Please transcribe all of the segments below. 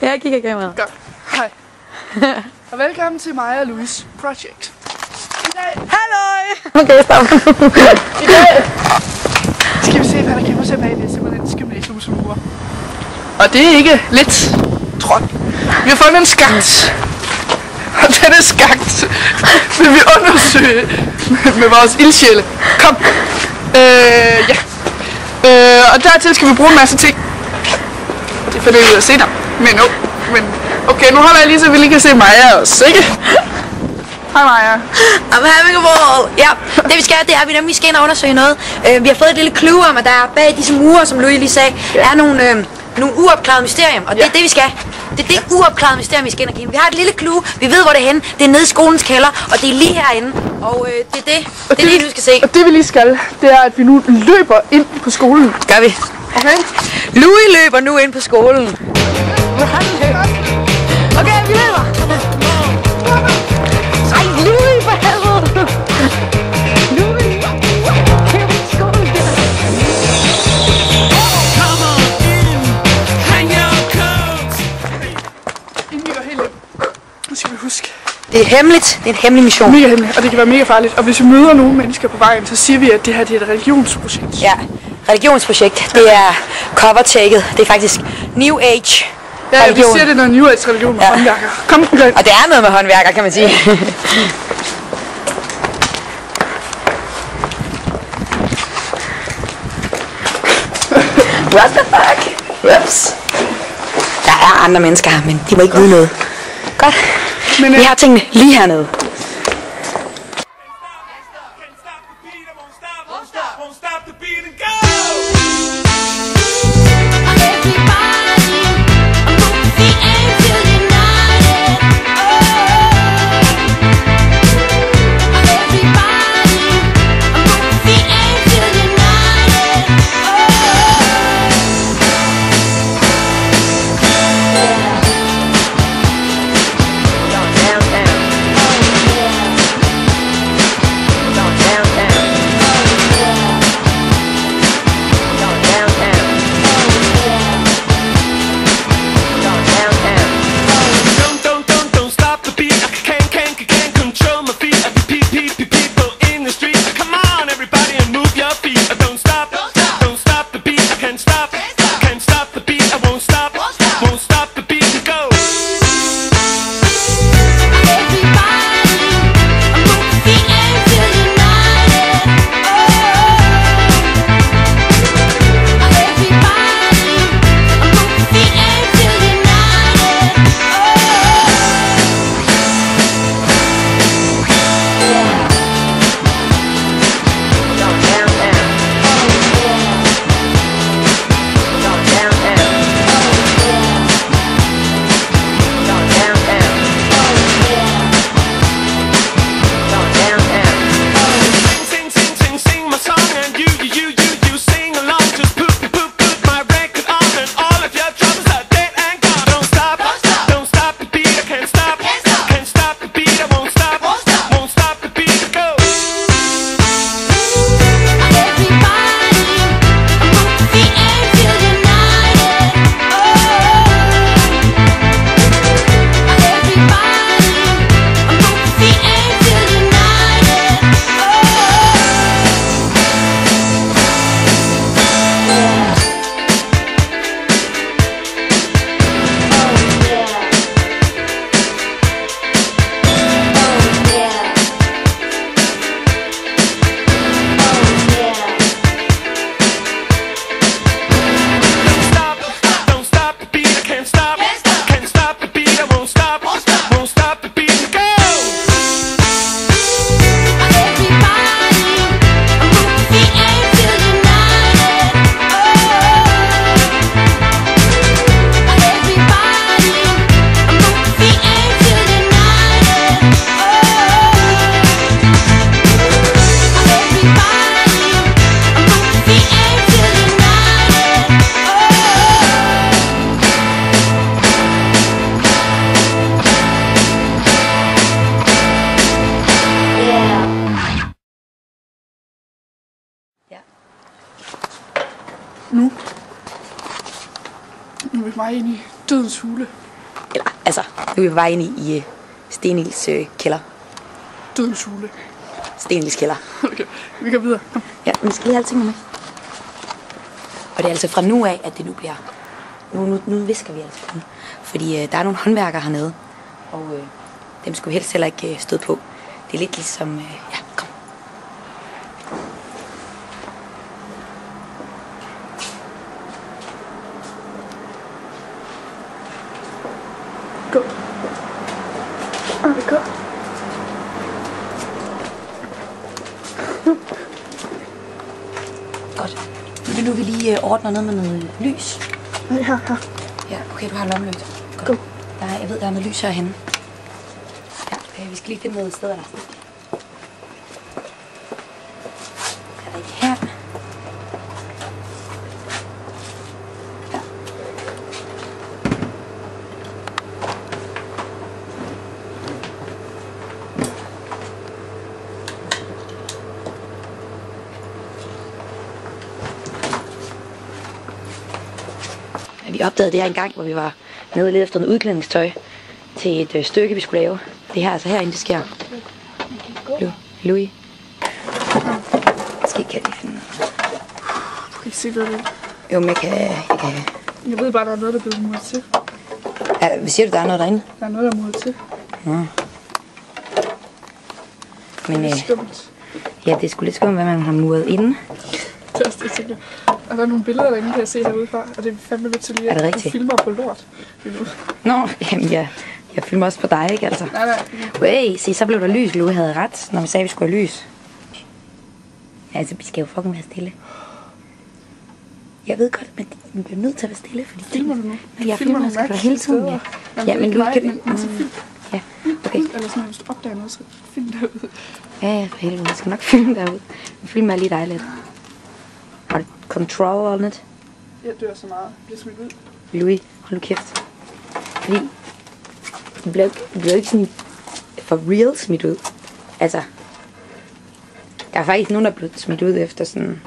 Jeg kigger i kameraet. Godt. Hej. Og velkommen til mig og Louis Project. I dag... Halløj! Okay, stop. I dag skal vi se, hvad der gemmer sig bag det simpelthen gymnasiumsmure. Og det er ikke lidt trådt. Vi har fundet en skakt. Og denne skakt vil vi undersøge med vores ildsjæle. Kom. Ja. Og dertil skal vi bruge en masse ting. Det finder vi ud af senere. Men okay, nu holder jeg lige, så vi lige kan se Maja også, ikke? Hej Maja. I'm having a ball. Ja, det vi skal, det er, at vi skal ind og undersøge noget. Vi har fået et lille clue om, at der er bag disse mure, som Louis lige sagde, er nogle uopklarede mysterium. Og det er det, vi skal. Det er det uopklarede mysterium, vi skal ind og kigge. Vi har et lille clue. Vi ved, hvor det er henne. Det er nede i skolens kælder, og det er lige herinde. Og det er det, du skal se. Og det vi lige skal, det er, at vi nu løber ind på skolen. Gør vi. Okay? Louis løber nu ind på skolen. Okay, vi løber. Ej, Louis, for helvede. Louis. Kæm i skolen. Inden vi går helt ind, nu skal vi huske. Det er hemmeligt. Det er en hemmelig mission. Mega hemmeligt, og det kan være mega farligt. Og hvis vi møder nogle mennesker på vejen, så siger vi, at det her det er et religionsprojekt. Ja, religionsprojekt. Det er cover-taket. Det er faktisk New Age. Ja, vi siger, det er noget New Age religion med håndværker. Kom, okay. Og det er noget med håndværker, kan man sige. What the fuck? Whoops. Der er andre mennesker her, men de må ikke vide noget. Godt. Men, vi har tingene lige hernede. Nu er vi meget inde i dødens hule. Eller, altså, nu er vi på vej ind i Stenils kælder. Dødens hule. Stenils kælder. Okay, vi går videre. Kom. Ja, vi skal lige have alting med. Og det er altså fra nu af, at det nu bliver... Nu visker vi altså på den. Fordi der er nogle håndværkere hernede. Og dem skulle helst heller ikke støde på. Det er lidt ligesom... ja, kom. Gå. Gå. Godt. Nu vil vi lige ordne noget med noget lys. Her. Ja, okay, du har lommelygter. Go. Jeg ved, der er noget lys herhenne. Ja, vi skal lige finde noget sted, der er sådan. Er der ikke her? Ja. Vi opdagede det her en gang, hvor vi var nede og lede efter noget udklædningstøj til et stykke, vi skulle lave. Det her altså herinde, det sker. Louis. Måske kan jeg lige finde noget. Du kan ikke se, hvad det er. Jo, men jeg kan... Jeg ved bare, der er noget, der er blevet muret til. Ja, hvad siger du, der er noget derinde? Der er noget, der er muret til. Men Det er skumt. ja, det er sgu lidt skumt, hvad man har muret inden. Det er også det, jeg tænker. Og der er nogle billeder derinde, kan jeg se herudefra. Og det er fandme lidt til lige, Er det rigtigt? du filmer på lort. Nå, jamen jeg filmer også på dig, ikke altså? Nej. Hey, se, så blev der lys. Louis havde ret, når vi sagde, at vi skulle have lys. Ja, altså, vi skal jo fucking være stille. Jeg ved godt, men vi bliver nødt til at være stille, fordi... Filmer du nu? Når jeg filmer, så skal der hele tiden, ja. Ja, men Louis kan... Men så film. Ja, okay. Eller sådan, hvis du opdager noget, så film derude. Ja, for helvede. Jeg skal nok filme derude. Film er lige dejligt. Har du control on it? Jeg dør så meget. Jeg bliver smidt ud. Louis, hold nu kæft. Fordi det bliver ikke sådan for real smidt ud. Altså, der er faktisk nogen, der er blevet smidt ud efter sådan...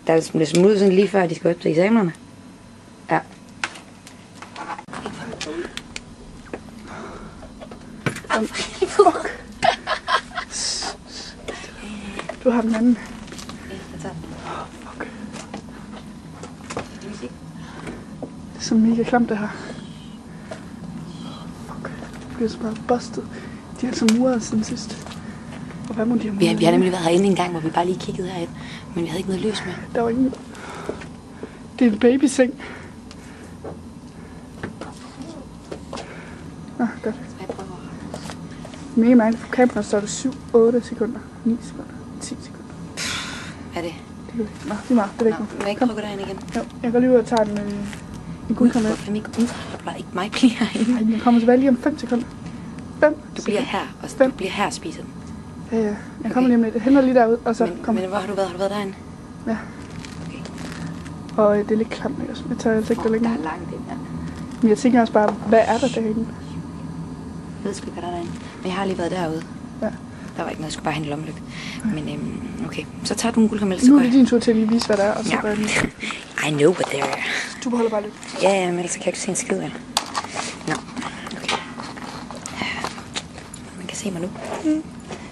Der er blevet smidt ud sådan lige før, de skal op til eksamenerne. Ja. Fuck. Du har den anden. Fuck. Det er så mega klamt, det her. Fuck. Det bliver så bare bustet. De er altså muret siden sidst. Og hvad må de have muret? Vi har nemlig været herinde en gang, hvor vi bare lige kiggede herind. Men vi havde ikke noget lys med. Der var ingen... Det er en babyseng. Godt. Mega mange. På kameraet står det 7, 8 sekunder, 9 sekunder, 10 sekunder. Hvad er det? Det er det. Nå, det er meget. Det er ikke Må jeg ikke prøve at gå derind igen? Jo, jeg går lige ud og tager en guldkammer. Ikke mig bliver herinde. Nej, den kommer tilbage lige om 5 sekunder. 5 Du bliver her, og du bliver her og spiser den. Ja. Jeg kommer lige om lidt. Jeg henter lige derud, og så kommer. Men hvor har du været? Har du været derinde? Ja. Okay. Og det er lidt klamt, ikke? Jeg tager altså ikke der Der længere. er langt ind, ja. Men jeg tænker også bare, hvad er der derinde? Jeg ved sgu ikke, hvad der er derinde. Men jeg har lige været derude. Ja. Der var ikke noget, jeg skulle bare hente lommelygt. Men okay, så tager du en guldkaramel, så Nu går er det jeg. din tur til at lige vise, hvad der er, og så Ja. gør jeg den. I know what there are. Du beholder bare lidt. Ja, men ellers kan jeg ikke se en skid, vel? Nå, okay. Man kan se mig nu.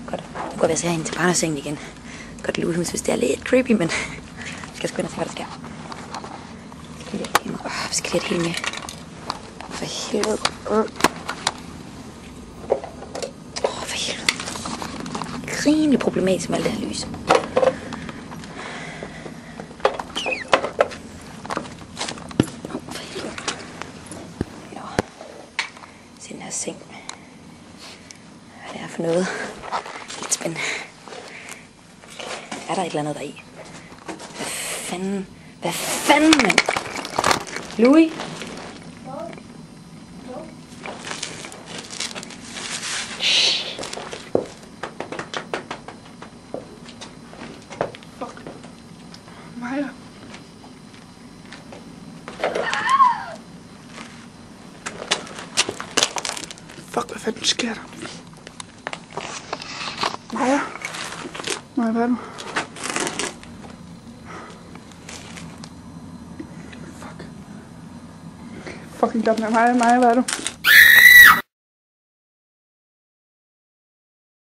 Godt. Nu går vi altså herinde til barnesengen igen. Godt lide, hun synes, det er lidt creepy, men vi skal sgu ind og se, hvad der sker. Vi skal lige have det hele med. For helvede. For helvede. Rimelig problematisk med alt det her lys. For helvede. Nå. Se den her seng. Hvad det er for noget. Lidt spændende. Er der et eller andet deri? Hvad fanden? Hvad fanden, mand? Louis? Fuck. Maja. Fuck, hvad fanden sker der? Maja. Maja, hvad er du? Fuck. fucking godt med mig. Hvad er du?